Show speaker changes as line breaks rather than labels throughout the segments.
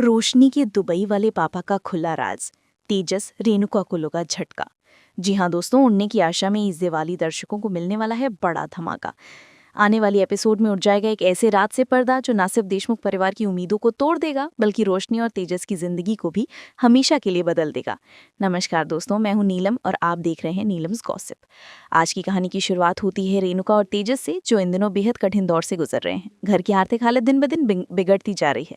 रोशनी के दुबई वाले पापा का खुला राज, तेजस रेणुका को लगा झटका। जी हाँ दोस्तों, उड़ने की आशा में इस दिवाली दर्शकों को मिलने वाला है बड़ा धमाका। आने वाली एपिसोड में उठ जाएगा एक ऐसे राज से पर्दा जो ना सिर्फ देशमुख परिवार की उम्मीदों को तोड़ देगा बल्कि रोशनी और तेजस की जिंदगी को भी हमेशा के लिए बदल देगा। नमस्कार दोस्तों, मैं हूं नीलम और आप देख रहे हैं नीलम्स गॉसिप। आज की कहानी की शुरुआत होती है रेणुका और तेजस से, जो इन दिनों बेहद कठिन दौर से गुजर रहे हैं। घर की आर्थिक हालत दिन ब दिन बिगड़ती जा रही है।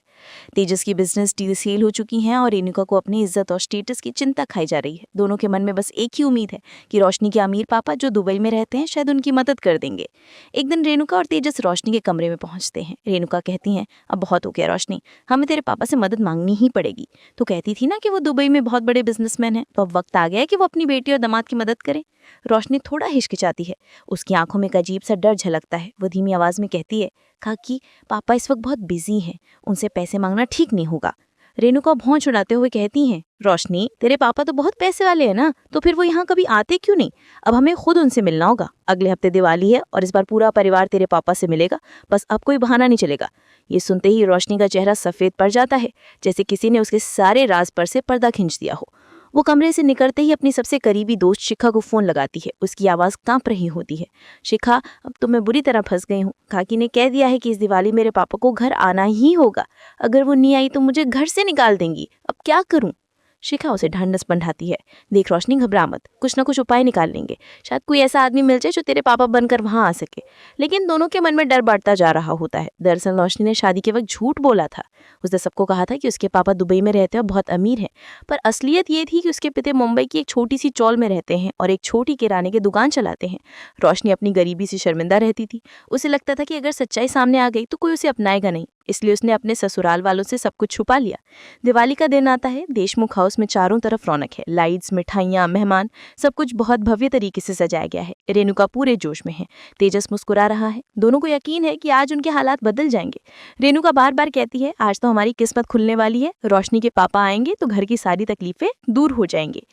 तेजस की बिजनेस डील सेल हो चुकी हैं और रेणुका को अपनी इज्जत और स्टेटस की चिंता खाई जा रही है। दोनों के मन में बस एक ही उम्मीद है कि रोशनी के अमीर पापा जो दुबई में रहते हैं शायद उनकी मदद कर देंगे। एक दिन रेणुका और तेजस रोशनी के कमरे में पहुंचते हैं। रेणुका कहती हैं, अब बहुत हो गया रोशनी, हमें तेरे पापा से मदद मांगनी ही पड़ेगी। तो कहती थी ना कि वो दुबई में बहुत बड़े बिजनेसमैन हैं, तो अब वक्त आ गया है कि वो अपनी बेटी और दामाद की मदद करें। रोशनी थोड़ा हिचकिचाती है, उसकी आंखों में एक अजीब सा डर झलकता है। वो धीमी आवाज में कहती है, काकी पापा इस वक्त बहुत बिजी हैं, उनसे पैसे मांगना ठीक नहीं होगा। रेणुका भौं छुड़ाते हुए कहती हैं, रोशनी तेरे पापा तो बहुत पैसे वाले हैं ना, तो फिर वो यहाँ कभी आते क्यों नहीं? अब हमें खुद उनसे मिलना होगा। अगले हफ्ते दिवाली है और इस बार पूरा परिवार तेरे पापा से मिलेगा, बस अब कोई बहाना नहीं चलेगा। ये सुनते ही रोशनी का चेहरा सफेद पड़ जाता है, जैसे किसी ने उसके सारे राज पर से पर्दा खींच दिया हो। वो कमरे से निकलते ही अपनी सबसे करीबी दोस्त शिखा को फोन लगाती है। उसकी आवाज़ कांप रही होती है। शिखा, अब तो मैं बुरी तरह फंस गई हूँ। काकी ने कह दिया है कि इस दिवाली मेरे पापा को घर आना ही होगा। अगर वो नहीं आई तो मुझे घर से निकाल देंगी। अब क्या करूँ? शिखा उसे ढांढस बंधाती है। देख रोशनी, घबरा मत, कुछ ना कुछ उपाय निकाल लेंगे। शायद कोई ऐसा आदमी मिल जाए जो तेरे पापा बनकर वहां आ सके। लेकिन दोनों के मन में डर बढ़ता जा रहा होता है। दरअसल रोशनी ने शादी के वक्त झूठ बोला था। उसने सबको कहा था कि उसके पापा दुबई में रहते हैं और बहुत अमीर हैं, पर असलियत ये थी कि उसके पिता मुंबई की एक छोटी सी चौल में रहते हैं और एक छोटी किराने की दुकान चलाते हैं। रोशनी अपनी गरीबी से शर्मिंदा रहती थी। उसे लगता था कि अगर सच्चाई सामने आ गई तो कोई उसे अपनाएगा नहीं, इसलिए उसने अपने ससुराल वालों से सब कुछ छुपा लिया। दिवाली का दिन आता है। देशमुख हाउस में चारों तरफ रौनक है। लाइट्स, मिठाइयाँ, मेहमान, सब कुछ बहुत भव्य तरीके से सजाया गया है। रेणुका पूरे जोश में है। तेजस मुस्कुरा रहा है। दोनों को यकीन है कि आज उनके हालात बदल जाएंगे। रेणुका बार बार कहती है, आज तो हमारी किस्मत खुलने वाली है। रोशनी के पापा आएंगे तो घर की सारी तकलीफें दूर हो जाएंगी।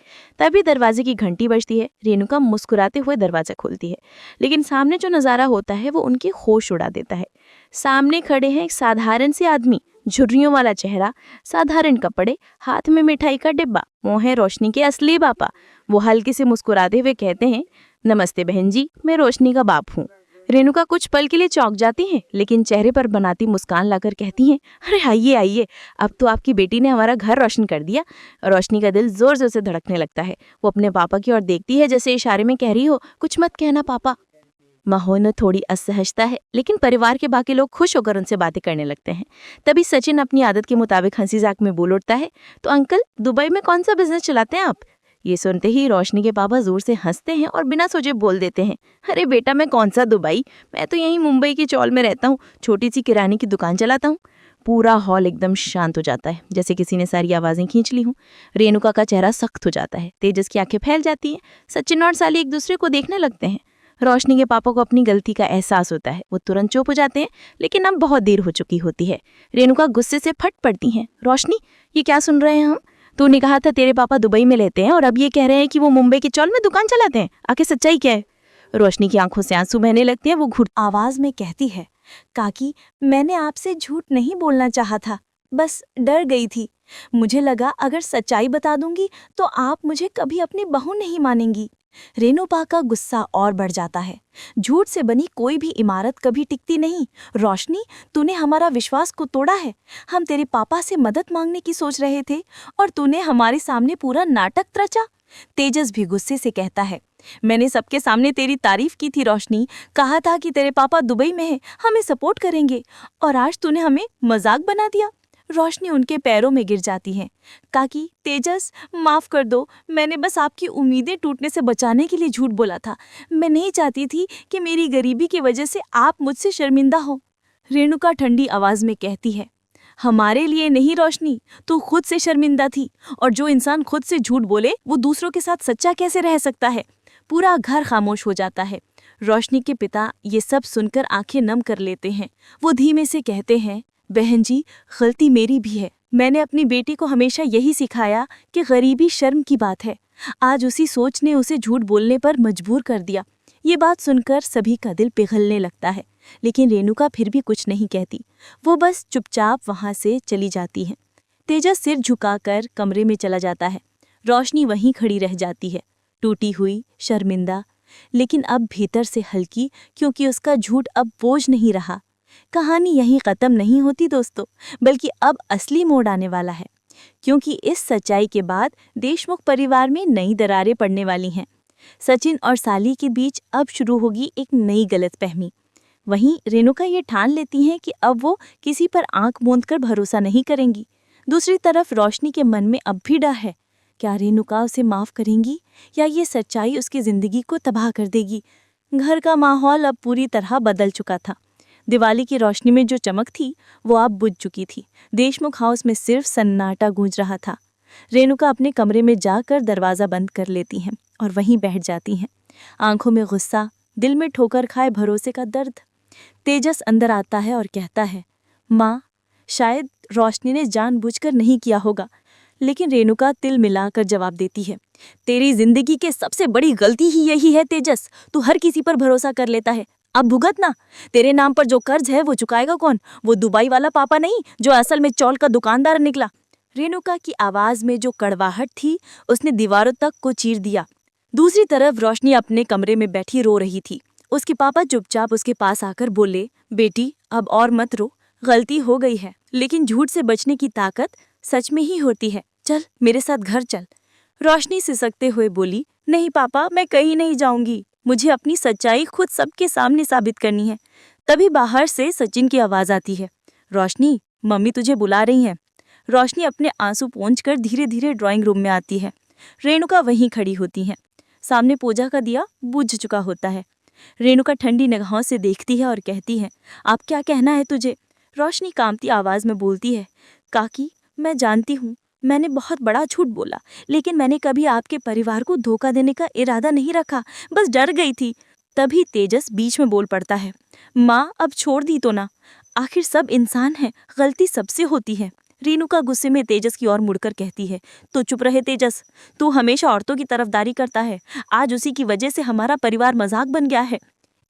तभी दरवाजे की घंटी बजती है। रेणुका मुस्कुराते हुए दरवाजा खोलती है, लेकिन सामने जो नजारा होता है वो उनकी होश उड़ा देता है। सामने खड़े हैं एक साधारण से आदमी, झुर्रियों वाला चेहरा, साधारण कपड़े, हाथ में मिठाई का डिब्बा। वो है रोशनी के असली पापा। वो हल्के से मुस्कुराते हुए कहते हैं, नमस्ते बहन जी, मैं रोशनी का बाप हूँ। रेणुका कुछ पल के लिए चौंक जाती हैं, लेकिन चेहरे पर बनाती मुस्कान लाकर कहती हैं, अरे आइए आइए, अब तो आपकी बेटी ने हमारा घर रोशन कर दिया। रोशनी का दिल जोर जोर से धड़कने लगता है। वो अपने पापा की ओर देखती है, जैसे इशारे में कह रही हो, कुछ मत कहना पापा। माहौल में थोड़ी असहजता है, लेकिन परिवार के बाकी लोग खुश होकर उनसे बातें करने लगते हैं। तभी सचिन अपनी आदत के मुताबिक हंसी जाक में बोल उठता है, तो अंकल दुबई में कौन सा बिजनेस चलाते हैं आप? ये सुनते ही रोशनी के पापा जोर से हंसते हैं और बिना सोचे बोल देते हैं, अरे बेटा, मैं कौन सा दुबई, मैं तो यहीं मुंबई की चौल में रहता हूँ, छोटी सी किराने की दुकान चलाता हूँ। पूरा हॉल एकदम शांत हो जाता है, जैसे किसी ने सारी आवाजें खींच ली हूँ। रेणुका का चेहरा सख्त हो जाता है। तेजस की आंखें फैल जाती हैं। सचिन और साली एक दूसरे को देखने लगते हैं। रोशनी के पापा को अपनी गलती का एहसास होता है। वो तुरंत चुप हो जाते हैं, लेकिन अब बहुत देर हो चुकी होती है। रेणुका गुस्से से फट पड़ती हैं, रोशनी ये क्या सुन रहे हैं हम? तूने कहा था तेरे पापा दुबई में रहते हैं और अब ये कह रहे हैं कि वो मुंबई की चौल में दुकान चलाते हैं। आखिर सच्चाई क्या है? रोशनी की आंखों से आंसू बहने लगते हैं। वो घुट आवाज में कहती है, काकी मैंने आपसे झूठ नहीं बोलना चाहा था, बस डर गई थी। मुझे लगा अगर सच्चाई बता दूंगी तो आप मुझे कभी अपनी बहू नहीं मानेंगी। रेणुका का गुस्सा और बढ़ जाता है। झूठ से बनी कोई भी इमारत कभी टिकती नहीं। रोशनी, तूने हमारा विश्वास को तोड़ा है। हम तेरे पापा से मदद मांगने की सोच रहे थे और तूने हमारे सामने पूरा नाटक रचा। तेजस भी गुस्से से कहता है, मैंने सबके सामने तेरी तारीफ की थी रोशनी, कहा था कि तेरे पापा दुबई में हैं, हमें सपोर्ट करेंगे, और आज तूने हमें मजाक बना दिया। रोशनी उनके पैरों में गिर जाती है। काकी, तेजस, माफ कर दो, मैंने बस आपकी उम्मीदें टूटने से बचाने के लिए झूठ बोला था। मैं नहीं चाहती थी कि मेरी गरीबी की वजह से आप मुझसे शर्मिंदा हो। रेणुका ठंडी आवाज में कहती है, हमारे लिए नहीं रोशनी, तू खुद से शर्मिंदा थी, और जो इंसान खुद से झूठ बोले वो दूसरों के साथ सच्चा कैसे रह सकता है? पूरा घर खामोश हो जाता है। रोशनी के पिता ये सब सुनकर आंखें नम कर लेते हैं। वो धीमे से कहते हैं, बहन जी, गलती मेरी भी है। मैंने अपनी बेटी को हमेशा यही सिखाया कि गरीबी शर्म की बात है। आज उसी सोच ने उसे झूठ बोलने पर मजबूर कर दिया। ये बात सुनकर सभी का दिल पिघलने लगता है, लेकिन रेणुका फिर भी कुछ नहीं कहती। वो बस चुपचाप वहां से चली जाती है। तेजस सिर झुकाकर कमरे में चला जाता है। रोशनी वहीं खड़ी रह जाती है, टूटी हुई, शर्मिंदा, लेकिन अब भीतर से हल्की, क्योंकि उसका झूठ अब बोझ नहीं रहा। कहानी यहीं ख़त्म नहीं होती दोस्तों, बल्कि अब असली मोड़ आने वाला है, क्योंकि इस सच्चाई के बाद देशमुख परिवार में नई दरारें पड़ने वाली हैं। सचिन और साली के बीच अब शुरू होगी एक नई गलतफहमी। वहीं रेणुका ये ठान लेती हैं कि अब वो किसी पर आंख मूंदकर भरोसा नहीं करेंगी। दूसरी तरफ रोशनी के मन में अब भी डर है, क्या रेणुका उसे माफ़ करेंगी या ये सच्चाई उसकी ज़िंदगी को तबाह कर देगी। घर का माहौल अब पूरी तरह बदल चुका था। दिवाली की रोशनी में जो चमक थी वो अब बुझ चुकी थी। देशमुख हाउस में सिर्फ सन्नाटा गूंज रहा था। रेणुका अपने कमरे में जाकर दरवाज़ा बंद कर लेती हैं और वहीं बैठ जाती हैं, आंखों में गुस्सा, दिल में ठोकर खाए भरोसे का दर्द। तेजस अंदर आता है और कहता है, माँ, शायद रोशनी ने जानबूझकर नहीं किया होगा। लेकिन रेणुका तिल मिलाकर जवाब देती है, तेरी जिंदगी के सबसे बड़ी गलती ही यही है तेजस, तू हर किसी पर भरोसा कर लेता है। अब भुगत ना, तेरे नाम पर जो कर्ज है वो चुकाएगा कौन? वो दुबई वाला पापा नहीं जो असल में चौल का दुकानदार निकला। रेणुका की आवाज में जो कड़वाहट थी उसने दीवारों तक को चीर दिया। दूसरी तरफ रोशनी अपने कमरे में बैठी रो रही थी। उसके पापा चुपचाप उसके पास आकर बोले, बेटी अब और मत रो, गलती हो गई है, लेकिन झूठ से बचने की ताकत सच में ही होती है, चल मेरे साथ घर चल। रोशनी सिसकते हुए बोली, नहीं पापा, मैं कहीं नहीं जाऊंगी, मुझे अपनी सच्चाई खुद सबके सामने साबित करनी है। तभी बाहर से सचिन की आवाज आती है, रोशनी, मम्मी तुझे बुला रही हैं। रोशनी अपने आंसू पोंछकर धीरे धीरे ड्राइंग रूम में आती है। रेणुका वहीं खड़ी होती है। सामने पूजा का दिया बुझ चुका होता है। रेणुका ठंडी निगाहों से देखती है और कहती है, आप क्या कहना है तुझे? रोशनी कांपती आवाज में बोलती है, काकी, मैं जानती हूँ मैंने बहुत बड़ा झूठ बोला, लेकिन मैंने कभी आपके परिवार को धोखा देने का इरादा नहीं रखा, बस डर गई थी। तभी तेजस बीच में बोल पड़ता है, माँ अब छोड़ दी तो ना, आखिर सब इंसान हैं, गलती सबसे होती है। रेणुका गुस्से में तेजस की ओर मुड़कर कहती है, तो चुप रहे तेजस, तू हमेशा औरतों की तरफदारी करता है, आज उसी की वजह से हमारा परिवार मजाक बन गया है।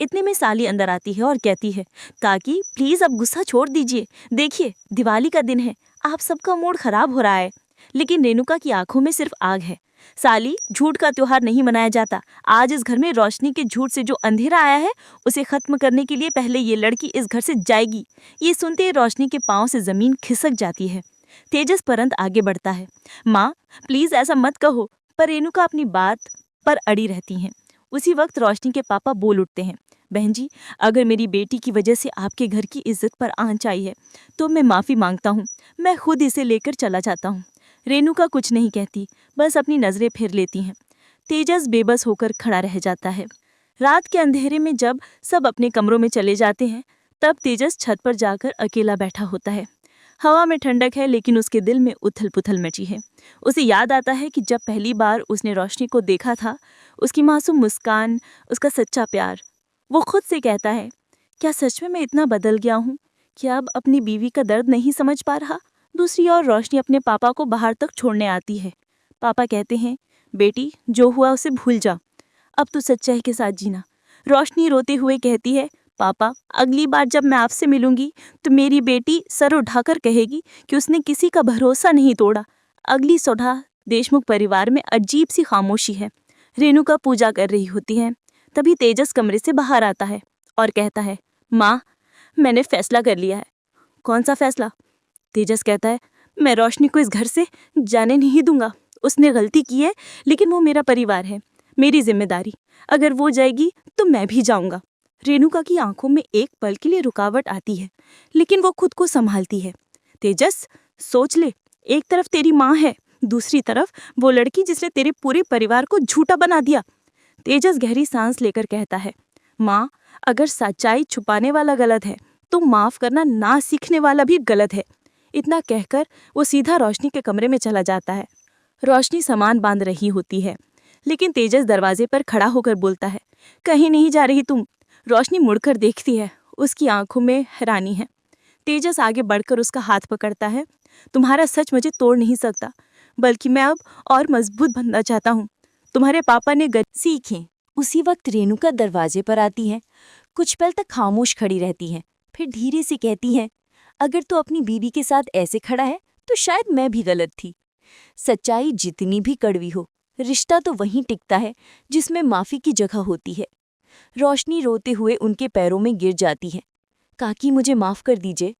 इतने में साली अंदर आती है और कहती है, काकी प्लीज अब गुस्सा छोड़ दीजिए, देखिए दिवाली का दिन है, आप सबका मूड खराब हो रहा है। लेकिन रेणुका की आंखों में सिर्फ आग है। साली, झूठ का त्योहार नहीं मनाया जाता, आज इस घर में रोशनी के झूठ से जो अंधेरा आया है उसे खत्म करने के लिए पहले ये लड़की इस घर से जाएगी। ये सुनते ही रोशनी के पांव से जमीन खिसक जाती है। तेजस परंत आगे बढ़ता है, माँ प्लीज ऐसा मत कहो, पर रेणुका अपनी बात पर अड़ी रहती हैं। उसी वक्त रोशनी के पापा बोल उठते हैं, बहन जी, अगर मेरी बेटी की वजह से आपके घर की इज्जत पर आंच आई है तो मैं माफ़ी मांगता हूँ, मैं खुद इसे लेकर चला जाता हूँ। रेणुका कुछ नहीं कहती, बस अपनी नज़रें फेर लेती हैं। तेजस बेबस होकर खड़ा रह जाता है। रात के अंधेरे में जब सब अपने कमरों में चले जाते हैं, तब तेजस छत पर जाकर अकेला बैठा होता है। हवा में ठंडक है, लेकिन उसके दिल में उथल पुथल मची है। उसे याद आता है कि जब पहली बार उसने रोशनी को देखा था, उसकी मासूम मुस्कान, उसका सच्चा प्यार। वो खुद से कहता है, क्या सच में मैं इतना बदल गया हूँ कि अब अपनी बीवी का दर्द नहीं समझ पा रहा? दूसरी ओर रोशनी अपने पापा को बाहर तक छोड़ने आती है। पापा कहते हैं, बेटी जो हुआ उसे भूल जा, अब तू सच्चाई के साथ जीना। रोशनी रोते हुए कहती है, पापा अगली बार जब मैं आपसे मिलूंगी तो मेरी बेटी सर उठाकर कहेगी कि उसने किसी का भरोसा नहीं तोड़ा। अगली सुबह देशमुख परिवार में अजीब सी खामोशी है। रेणुका पूजा कर रही होती है। तभी तेजस कमरे से बाहर आता है और कहता है, माँ मैंने फैसला कर लिया है। कौन सा फैसला? तेजस कहता है, मैं रोशनी को इस घर से जाने नहीं दूंगा। उसने गलती की है, लेकिन वो मेरा परिवार है, मेरी जिम्मेदारी। अगर वो जाएगी तो मैं भी जाऊंगा। रेणुका की आंखों में एक पल के लिए रुकावट आती है, लेकिन वो खुद को संभालती है। तेजस सोच ले, एक तरफ तेरी माँ है, दूसरी तरफ वो लड़की जिसने तेरे पूरे परिवार को झूठा बना दिया। तेजस गहरी सांस लेकर कहता है, माँ अगर सच्चाई छुपाने वाला गलत है तो माफ करना ना सीखने वाला भी गलत है। इतना कहकर वो सीधा रोशनी के कमरे में चला जाता है। रोशनी सामान बांध रही होती है, लेकिन तेजस दरवाजे पर खड़ा होकर बोलता है, कहीं नहीं जा रही तुम। रोशनी मुड़कर देखती है, उसकी आंखों में हैरानी है। तेजस आगे बढ़कर उसका हाथ पकड़ता है, तुम्हारा सच मुझे तोड़ नहीं सकता, बल्कि मैं अब और मजबूत बनना चाहता हूँ। तुम्हारे पापा ने
सीखें। उसी वक्त रेणुका दरवाजे पर आती है। कुछ पल तक खामोश खड़ी रहती है, फिर धीरे से कहती है, अगर तू अपनी बीवी के साथ ऐसे खड़ा है तो शायद मैं भी गलत थी। सच्चाई जितनी भी कड़वी हो, रिश्ता तो वहीं टिकता है जिसमें माफी की जगह होती है। रोशनी रोते हुए उनके पैरों में गिर जाती है। काकी, मुझे माफ कर दीजिए।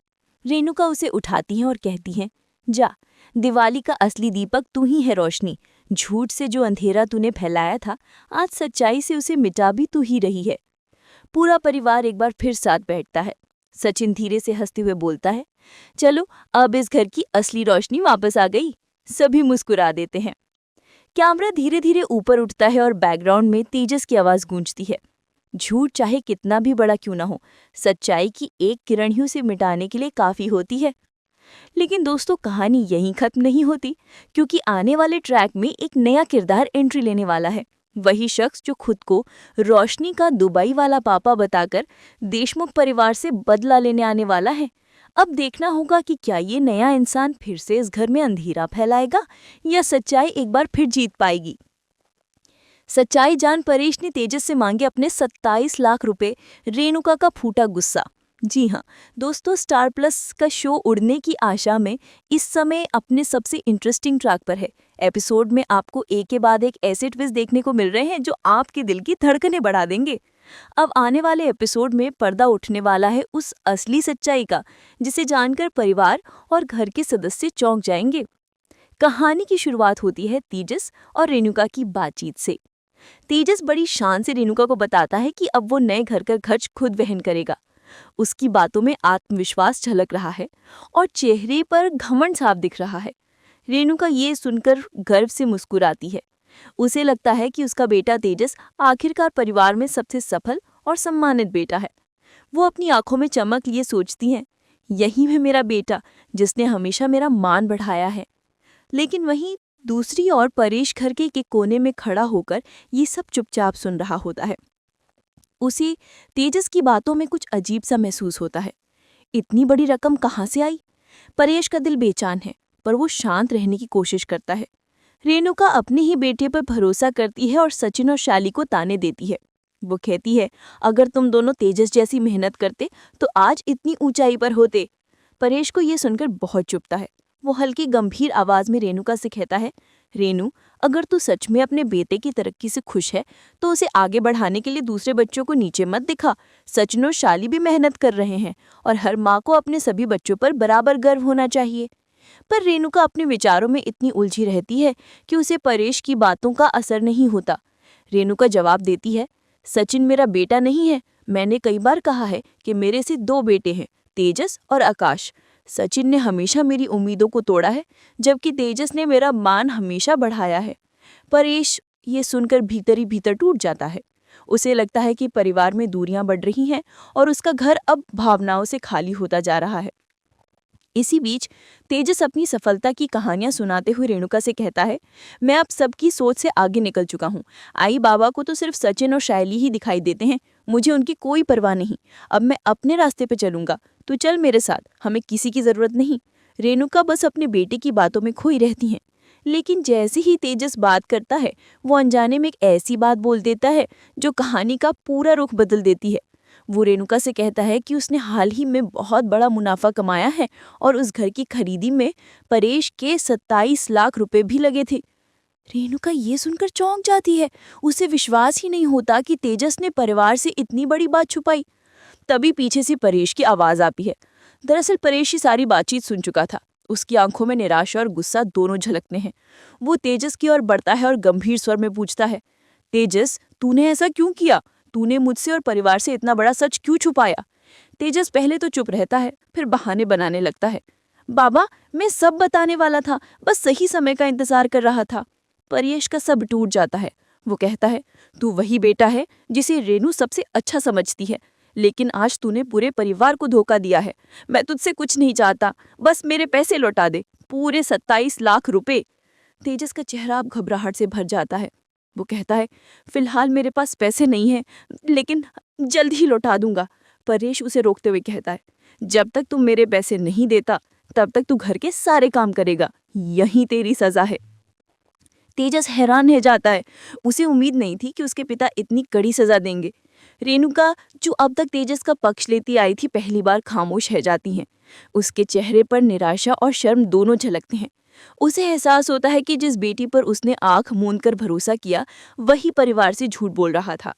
रेणुका उसे उठाती हैं और कहती हैं, जा, दिवाली का असली दीपक तू ही है रोशनी। झूठ से जो अंधेरा तूने फैलाया था, आज सच्चाई से उसे मिटा भी तू ही रही है। पूरा परिवार एक बार फिर साथ बैठता है। सचिन धीरे से हंसते हुए बोलता है, चलो अब इस घर की असली रोशनी वापस आ गई। सभी मुस्कुरा देते हैं। कैमरा धीरे धीरे ऊपर उठता है और बैकग्राउंड में तेजस की आवाज गूंजती है। झूठ चाहे कितना भी बड़ा क्यों ना हो, सच्चाई की एक किरण ही उसे मिटाने के लिए काफी होती है। लेकिन दोस्तों, कहानी यहीं खत्म नहीं होती, क्योंकि आने वाले ट्रैक में एक नया किरदार एंट्री लेने वाला है। वही शख्स जो खुद को रोशनी का दुबई वाला पापा बताकर देशमुख परिवार से बदला लेने आने वाला है। अब देखना होगा कि क्या ये नया इंसान फिर से इस घर में अंधेरा फैलाएगा या सच्चाई एक बार फिर जीत पाएगी। सच्चाई जान परेश ने तेजस से मांगे अपने 27 लाख रुपए। रेणुका का फूटा गुस्सा। जी हाँ दोस्तों, स्टार प्लस का शो उड़ने की आशा में इस समय अपने सबसे इंटरेस्टिंग ट्रैक पर है। एपिसोड में आपको एक के बाद एक ऐसे ट्विस्ट देखने को मिल रहे हैं जो आपके दिल की धड़कनें बढ़ा देंगे। अब आने वाले एपिसोड में पर्दा उठने वाला है उस असली सच्चाई का, जिसे जानकर परिवार और घर के सदस्य चौंक जाएंगे। कहानी की शुरुआत होती है तेजस और रेणुका की बातचीत से। तेजस बड़ी शान से रेणुका को बताता है कि अब वो नए घर का खर्च खुद वहन करेगा। उसकी बातों में आत्मविश्वास झलक रहा है और चेहरे पर घमंड साफ दिख रहा है। रेणुका ये सुनकर गर्व से मुस्कुराती है। उसे लगता है कि उसका बेटा तेजस आखिरकार परिवार में सबसे सफल और सम्मानित बेटा है। वो अपनी आंखों में चमक लिए सोचती हैं, यही है मेरा बेटा जिसने हमेशा मेरा मान बढ़ाया है। लेकिन वहीं दूसरी ओर परेश घर के कोने में खड़ा होकर ये सब चुपचाप सुन रहा होता है। उसे तेजस की बातों में कुछ अजीब सा महसूस होता है। इतनी बड़ी रकम कहाँ से आई? परेश का दिल बेचैन है, पर वो शांत रहने की कोशिश करता है। रेणुका अपने ही बेटे पर भरोसा करती है और सचिन और शाली को ताने देती है। वो कहती है, अगर तुम दोनों तेजस जैसी मेहनत करते तो आज इतनी ऊंचाई पर होते। परेश को ये सुनकर बहुत चुभता है। वो हल्की गंभीर आवाज में रेणुका से कहता है, रेणु, अगर तू सच में अपने बेटे की तरक्की से खुश है तो उसे आगे बढ़ाने के लिए दूसरे बच्चों को नीचे मत दिखा। सचिन और शाली भी मेहनत कर रहे हैं और हर माँ को अपने सभी बच्चों पर बराबर गर्व होना चाहिए। पर रेणुका अपने विचारों में इतनी उलझी रहती है कि उसे परेश की बातों का असर नहीं होता। रेणुका जवाब देती है, सचिन मेरा बेटा नहीं है। मैंने कई बार कहा है कि मेरे से 2 बेटे हैं, तेजस और आकाश। सचिन ने हमेशा मेरी उम्मीदों को तोड़ा है, जबकि तेजस ने मेरा मान हमेशा बढ़ाया है। परेश ये सुनकर भीतर ही भीतर टूट जाता है। उसे लगता है कि परिवार में दूरियां बढ़ रही हैं और उसका घर अब भावनाओं से खाली होता जा रहा है। इसी बीच तेजस अपनी सफलता की कहानियां सुनाते हुए रेणुका से कहता है, मैं अब सबकी सोच से आगे निकल चुका हूँ। आई बाबा को तो सिर्फ सचिन और शायली ही दिखाई देते हैं, मुझे उनकी कोई परवाह नहीं। अब मैं अपने रास्ते पे चलूंगा, तू चल मेरे साथ, हमें किसी की जरूरत नहीं। रेणुका बस अपने बेटे की बातों में खोई रहती हैं। लेकिन जैसे ही तेजस बात करता है, वो अनजाने में एक ऐसी बात बोल देता है जो कहानी का पूरा रुख बदल देती है। वो रेणुका से कहता है कि उसने हाल ही में बहुत बड़ा मुनाफा कमाया है और उस घर की खरीदी में परेश के 27 लाख रुपए भी लगे थे। रेणुका ये सुनकर चौंक जाती है। उसे विश्वास ही नहीं होता कि तेजस ने परिवार से इतनी बड़ी बात छुपाई। तभी पीछे से परेश की आवाज आती है। दरअसल परेश ही सारी बातचीत सुन चुका था। उसकी आंखों में निराशा और गुस्सा दोनों झलकते हैं। वो तेजस की ओर बढ़ता है और गंभीर स्वर में पूछता है, तेजस, तूने ऐसा क्यों किया? तूने मुझसे और परिवार से इतना बड़ा सच क्यों छुपाया? तेजस पहले तो चुप रहता है, फिर बहाने बनाने लगता है। बाबा, मैं सब बताने वाला था, बस सही समय का इंतजार कर रहा था। परेश का सब टूट जाता है। वो कहता है, तू वही बेटा है जिसे रेणु सबसे अच्छा समझती है, लेकिन आज तूने पूरे परिवार को धोखा दिया है। मैं तुझसे कुछ नहीं चाहता, बस मेरे पैसे लौटा दे, पूरे 27 लाख रुपए। तेजस का चेहरा अब घबराहट से भर जाता है। वो कहता है, फिलहाल मेरे पास पैसे नहीं हैं, लेकिन जल्द ही लौटा दूंगा। परेश उसे रोकते हुए कहता है, जब तक तू मेरे पैसे नहीं देता तब तक तू घर के सारे काम करेगा, यही तेरी सजा है। तेजस हैरान रह जाता है। उसे उम्मीद नहीं थी कि उसके पिता इतनी कड़ी सजा देंगे। रेणुका, जो अब तक तेजस का पक्ष लेती आई थी, पहली बार खामोश रह जाती हैं। उसके चेहरे पर निराशा और शर्म दोनों झलकते हैं। उसे एहसास होता है कि जिस बेटी पर उसने आंख मूंदकर भरोसा किया, वही परिवार से झूठ बोल रहा था।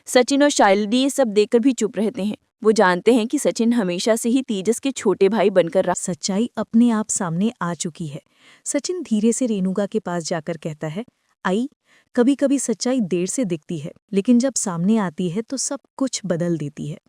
सचिन और शालिनी ये सब देखकर भी चुप रहते हैं। वो जानते हैं कि सचिन हमेशा से ही तेजस के छोटे भाई बनकर रहा।
सच्चाई अपने आप सामने आ चुकी है। सचिन धीरे से रेणुका के पास जाकर कहता है, आई, कभी कभी सच्चाई देर से दिखती है, लेकिन जब सामने आती है तो सब कुछ बदल देती है।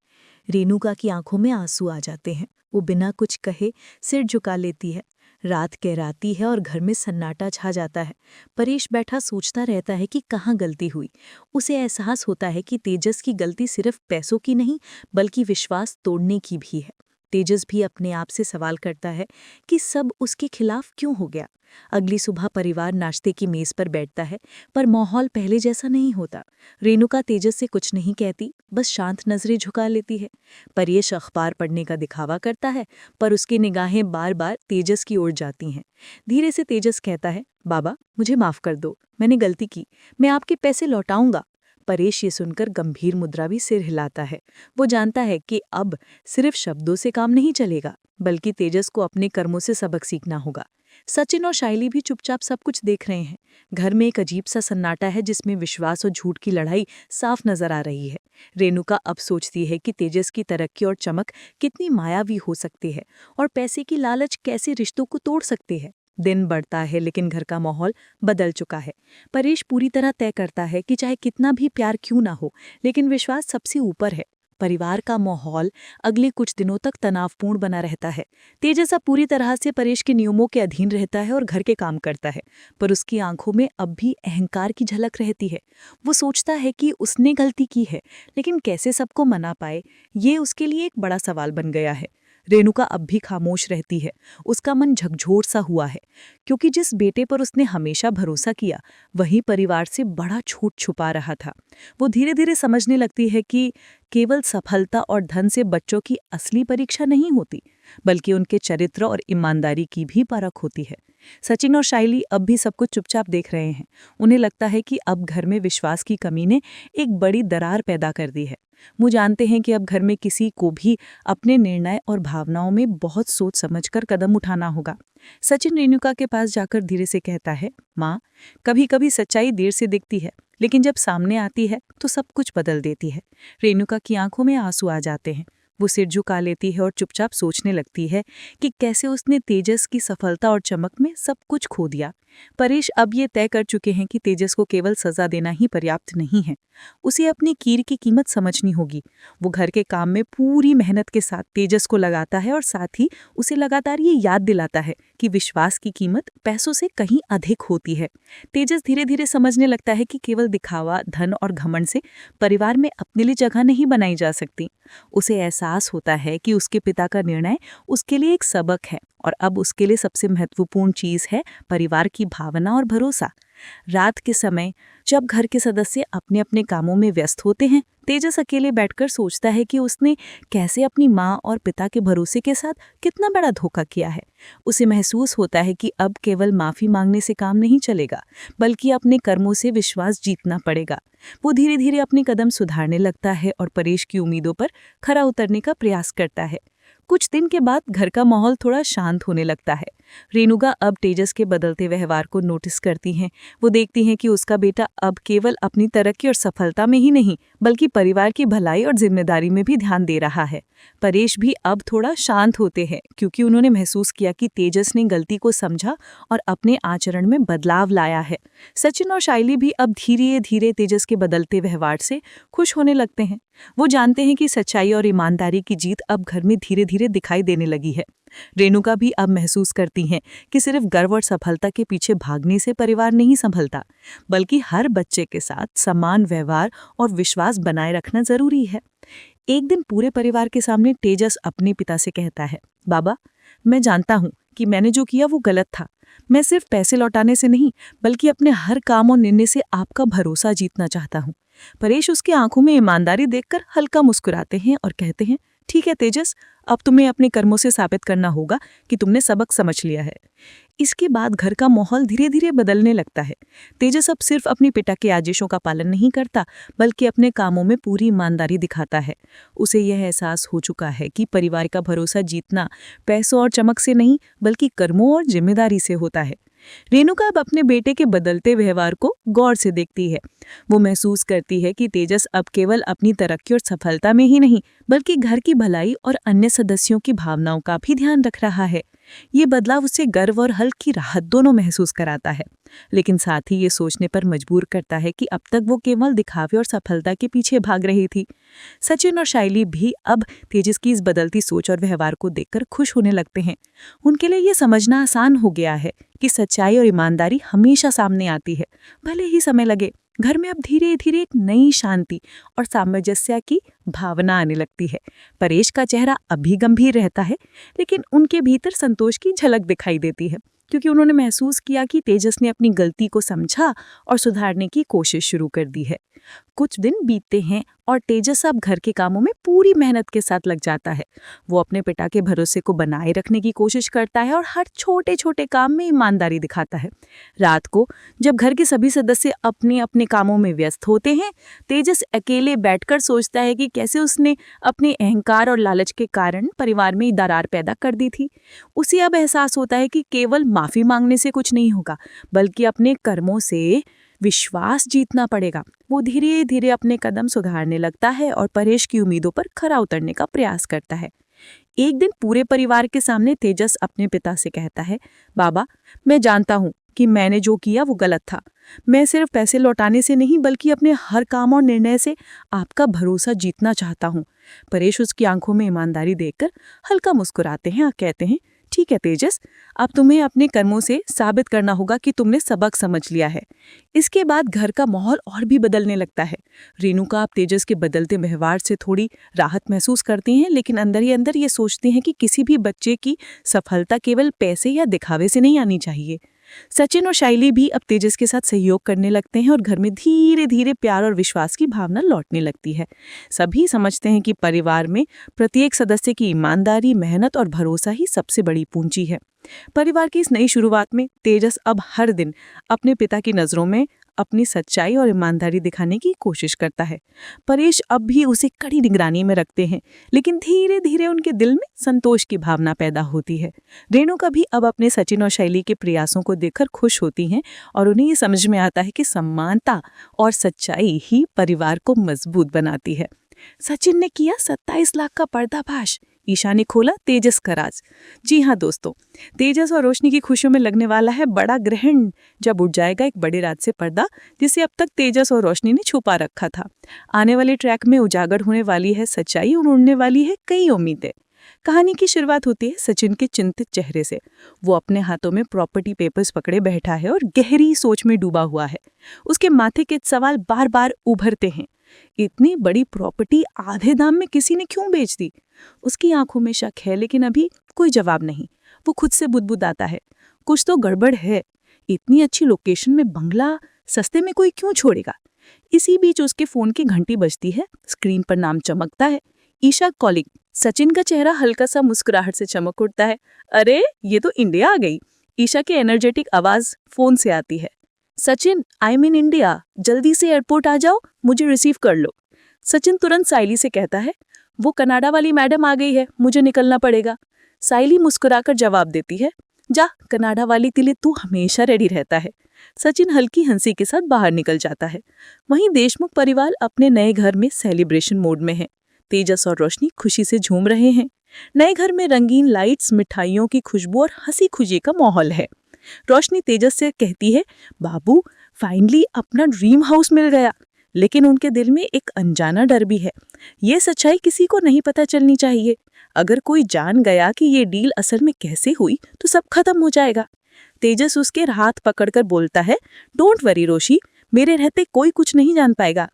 रेणुका की आंखों में आंसू आ जाते हैं। वो बिना कुछ कहे सिर झुका लेती है। रात गहराती है और घर में सन्नाटा छा जाता है। परेश बैठा सोचता रहता है कि कहाँ गलती हुई। उसे एहसास होता है कि तेजस की गलती सिर्फ पैसों की नहीं, बल्कि विश्वास तोड़ने की भी है। तेजस भी अपने आप से सवाल करता है कि सब उसके खिलाफ क्यों हो गया। अगली सुबह परिवार नाश्ते की मेज पर बैठता है, पर माहौल पहले जैसा नहीं होता। रेणुका तेजस से कुछ नहीं कहती, बस शांत नजरें झुका लेती है। परेश अखबार पढ़ने का दिखावा करता है, पर उसकी निगाहें बार बार तेजस की ओर जाती हैं। धीरे से तेजस कहता है, बाबा, मुझे माफ कर दो, मैंने गलती की, मैं आपके पैसे लौटाऊंगा। परेश ये सुनकर गंभीर मुद्रा भी सिर हिलाता है। वो जानता है कि अब सिर्फ शब्दों से काम नहीं चलेगा, बल्कि तेजस को अपने कर्मों से सबक सीखना होगा। सचिन और शाइली भी चुपचाप सब कुछ देख रहे हैं। घर में एक अजीब सा सन्नाटा है, जिसमें विश्वास और झूठ की लड़ाई साफ नजर आ रही है। रेणुका अब सोचती है कि तेजस की तरक्की और चमक कितनी मायावी हो सकती है, और पैसे की लालच कैसे रिश्तों को तोड़ सकती है। दिन बढ़ता है, लेकिन घर का माहौल बदल चुका है। परेश पूरी तरह तय करता है कि चाहे कितना भी प्यार क्यों ना हो, लेकिन विश्वास सबसे ऊपर है। परिवार का माहौल अगले कुछ दिनों तक तनावपूर्ण बना रहता है। तेजस अब पूरी तरह से परेश के नियमों के अधीन रहता है और घर के काम करता है, पर उसकी आंखों में अब भी अहंकार की झलक रहती है। वो सोचता है कि उसने गलती की है, लेकिन कैसे सबको मना पाए, ये उसके लिए एक बड़ा सवाल बन गया है। रेणुका अब भी खामोश रहती है। उसका मन झकझोर सा हुआ है, क्योंकि जिस बेटे पर उसने हमेशा भरोसा किया, वही परिवार से बड़ा झूठ छुपा रहा था। वो धीरे धीरे समझने लगती है कि केवल सफलता और धन से बच्चों की असली परीक्षा नहीं होती, बल्कि उनके चरित्र और ईमानदारी की भी परख होती है। सचिन और शाइली अब भी सब कुछ चुपचाप देख रहे हैं। उन्हें लगता है कि अब घर में विश्वास की कमी ने एक बड़ी दरार पैदा कर दी है। वो जानते हैं कि अब घर में किसी को भी अपने निर्णय और भावनाओं में बहुत सोच समझकर कदम उठाना होगा। सचिन रेणुका के पास जाकर धीरे से कहता है, माँ, कभी कभी सच्चाई देर से दिखती है, लेकिन जब सामने आती है तो सब कुछ बदल देती है। रेणुका की आंखों में आंसू आ जाते हैं। वो सिर झुका लेती है और चुपचाप सोचने लगती है कि कैसे उसने तेजस की सफलता और चमक में सब कुछ खो दिया। परेश अब ये तय कर चुके हैं कि तेजस को केवल सजा देना ही पर्याप्त नहीं है, उसे अपनी कीर की कीमत समझनी होगी। वो घर के काम में पूरी मेहनत के साथ तेजस को लगाता है और साथ ही उसे लगातार ये याद दिलाता है कि विश्वास की कीमत पैसों से कहीं अधिक होती है। तेजस धीरे धीरे समझने लगता है कि केवल दिखावा, धन और घमंड से परिवार में अपने लिए जगह नहीं बनाई जा सकती। उसे एहसास होता है कि उसके पिता का निर्णय उसके लिए एक सबक है, और अब उसके लिए सबसे महत्वपूर्ण चीज है परिवार की भावना और भरोसा। रात के समय जब घर के सदस्य अपने अपने कामों में व्यस्त होते हैं, तेजस अकेले बैठकर सोचता है कि उसने कैसे अपनी माँ और पिता के भरोसे के साथ कितना बड़ा धोखा किया है। उसे महसूस होता है कि अब केवल माफी मांगने से काम नहीं चलेगा, बल्कि अपने कर्मों से विश्वास जीतना पड़ेगा। वो धीरे धीरे अपने कदम सुधारने लगता है और परेश की उम्मीदों पर खरा उतरने का प्रयास करता है। कुछ दिन के बाद घर का माहौल थोड़ा शांत होने लगता है। रेणुका अब तेजस के बदलते व्यवहार को नोटिस करती हैं। वो देखती हैं कि उसका बेटा अब केवल अपनी तरक्की और सफलता में ही नहीं, बल्कि परिवार की भलाई और जिम्मेदारी में भी ध्यान दे रहा है। परेश भी अब थोड़ा शांत होते हैं, क्योंकि उन्होंने महसूस किया कि तेजस ने गलती को समझा और अपने आचरण में बदलाव लाया है। सचिन और शाइली भी अब धीरे धीरे तेजस के बदलते व्यवहार से खुश होने लगते हैं। वो जानते हैं कि सच्चाई और ईमानदारी की जीत अब घर में धीरे धीरे दिखाई देने लगी है। रेणुका भी अब महसूस करती हैं कि सिर्फ गर्व और सफलता के पीछे भागने से परिवार नहीं संभलता, बल्कि हर बच्चे के साथ समान व्यवहार और विश्वास बनाए रखना जरूरी है। एक दिन पूरे परिवार के सामने तेजस अपने पिता से कहता है, बाबा, मैं जानता हूँ कि मैंने जो किया वो गलत था। मैं सिर्फ पैसे लौटाने से नहीं, बल्कि अपने हर काम और निर्णय से आपका भरोसा जीतना चाहता हूँ। परेश उसकी आंखों में ईमानदारी देखकर हल्का मुस्कुराते हैं और कहते हैं, ठीक है तेजस, अब तुम्हें अपने कर्मों से साबित करना होगा कि तुमने सबक समझ लिया है। इसके बाद घर का माहौल धीरे धीरे बदलने लगता है। तेजस अब सिर्फ अपने पिता के आदेशों का पालन नहीं करता, बल्कि अपने कामों में पूरी ईमानदारी दिखाता है। उसे यह एहसास हो चुका है कि परिवार का भरोसा जीतना पैसों और चमक से नहीं, बल्कि कर्मों और जिम्मेदारी से होता है। रेणुका अब अपने बेटे के बदलते व्यवहार को गौर से देखती है। वो महसूस करती है कि तेजस अब केवल अपनी तरक्की और सफलता में ही नहीं, बल्कि घर की भलाई और अन्य सदस्यों की भावनाओं का भी ध्यान रख रहा है। ये बदलाव उसे गर्व और हल्की राहत दोनों महसूस कराता है, लेकिन साथ ही ये सोचने पर मजबूर करता है कि अब तक वो केवल दिखावे और सफलता के पीछे भाग रही थी। सचिन और शाइली भी अब तेजस की इस बदलती सोच और व्यवहार को देखकर खुश होने लगते हैं। उनके लिए ये समझना आसान हो गया है कि सच्चाई और ईमानदारी हमेशा सामने आती है, भले ही समय लगे। घर में अब धीरे धीरे एक नई शांति और सामंजस्य की भावना आने लगती है। परेश का चेहरा अभी गंभीर रहता है, लेकिन उनके भीतर संतोष की झलक दिखाई देती है, क्योंकि उन्होंने महसूस किया कि तेजस ने अपनी गलती को समझा और सुधारने की कोशिश शुरू कर दी है। कुछ दिन बीतते हैं और तेजस अब घर के कामों में पूरी मेहनत के साथ लग जाता है। वो अपने पिता के भरोसे को बनाए रखने की कोशिश करता है और हर छोटे छोटे काम में ईमानदारी दिखाता है। रात को जब घर के सभी सदस्य अपने अपने कामों में व्यस्त होते हैं, तेजस अकेले बैठकर सोचता है कि कैसे उसने अपने अहंकार और लालच के कारण परिवार में दरार पैदा कर दी थी। उसे अब एहसास होता है कि केवल माफी मांगने से कुछ नहीं होगा, बल्कि अपने कर्मों से विश्वास जीतना पड़ेगा। वो धीरे धीरे अपने कदम सुधारने लगता है और परेश की उम्मीदों पर खरा उतरने का प्रयास करता है। एक दिन पूरे परिवार के सामने तेजस अपने पिता से कहता है, बाबा, मैं जानता हूँ कि मैंने जो किया वो गलत था। मैं सिर्फ पैसे लौटाने से नहीं, बल्कि अपने हर काम और निर्णय से आपका भरोसा जीतना चाहता हूँ। परेश उसकी आंखों में ईमानदारी देखकर हल्का मुस्कुराते हैं और कहते हैं, ठीक है तेजस, अब तुम्हें अपने कर्मों से साबित करना होगा कि तुमने सबक समझ लिया है। इसके बाद घर का माहौल और भी बदलने लगता है। रेणुका अब तेजस के बदलते व्यवहार से थोड़ी राहत महसूस करती हैं, लेकिन अंदर ही अंदर ये सोचती हैं कि किसी भी बच्चे की सफलता केवल पैसे या दिखावे से नहीं आनी चाहिए। सचिन और शाइली भी अब तेजस के साथ सहयोग करने लगते हैं और घर में धीरे धीरे प्यार और विश्वास की भावना लौटने लगती है। सभी समझते हैं कि परिवार में प्रत्येक सदस्य की ईमानदारी, मेहनत और भरोसा ही सबसे बड़ी पूंजी है। परिवार की इस नई शुरुआत में तेजस अब हर दिन अपने पिता की नज़रों में अपनी सच्चाई और ईमानदारी दिखाने की कोशिश करता है। परेश अब भी उसे कड़ी निगरानी में रखते हैं, लेकिन धीरे धीरे उनके दिल में संतोष की भावना पैदा होती है। रेणुका भी अब अपने सचिन और शैली के प्रयासों को देखकर खुश होती हैं और उन्हें ये समझ में आता है कि समानता और सच्चाई ही परिवार को मजबूत बनाती है। सचिन ने किया 27 लाख का पर्दाफाश, ईशा ने खोला तेजस का राज। जी हाँ दोस्तों, तेजस और रोशनी की खुशियों में लगने वाला है बड़ा ग्रहण, जब उठ जाएगा एक बड़े राज से पर्दा, जिसे अब तक तेजस और रोशनी ने छुपा रखा था। आने वाले ट्रैक में उजागर होने वाली है सच्चाई और उड़ने वाली है कई उम्मीदें। कहानी की शुरुआत होती है सचिन के चिंतित चेहरे से। वो अपने हाथों में प्रॉपर्टी पेपर्स पकड़े बैठा है और गहरी सोच में डूबा हुआ है। उसके माथे के सवाल बार बार उभरते हैं, इतनी बड़ी प्रॉपर्टी आधे दाम में किसी ने क्यों बेच दी? उसकी आंखों में शक है, लेकिन अभी कोई जवाब नहीं। वो खुद से बुदबुदाता है, कुछ तो गड़बड़ है। इतनी अच्छी लोकेशन में बंगला सस्ते में कोई क्यों छोड़ेगा? इसी बीच उसके फोन की घंटी बजती है, स्क्रीन पर नाम चमकता है, ईशा कॉलिंग। सचिन का चेहरा हल्का सा मुस्कुराहट से चमक उठता है। अरे, ये तो इंडिया आ गई। ईशा की एनर्जेटिक आवाज फोन से आती है। Sachin, I am in India, जल्दी से एयरपोर्ट आ जाओ, मुझे रिसीव कर लो। सचिन तुरंत साइली से कहता है, वो कनाडा वाली मैडम आ गई है, मुझे निकलना पड़ेगा। साइली मुस्कुराकर जवाब देती है, जा, कनाडा वाली के लिए तू हमेशा रेडी रहता है। सचिन हल्की हंसी के साथ बाहर निकल जाता है। वहीं देशमुख परिवार अपने नए घर में सेलिब्रेशन मोड में है। तेजस और रोशनी खुशी से झूम रहे हैं। नए घर में रंगीन लाइट्स, मिठाइयों की खुशबू और हंसी खुशी का माहौल है। रोशनी तेजस से कहती है, बाबू, फाइनली अपना ड्रीम हाउस मिल गया। लेकिन उनके दिल में एक अनजाना डर भी है। ये सच्चाई किसी को नहीं पता चलनी चाहिए। अगर कोई जान गया कि ये डील असल में कैसे हुई तो सब खत्म हो जाएगा। तेजस उसके हाथ पकड़कर बोलता है, डोंट वरी रोशी, मेरे रहते कोई कुछ नहीं जान पाएगा।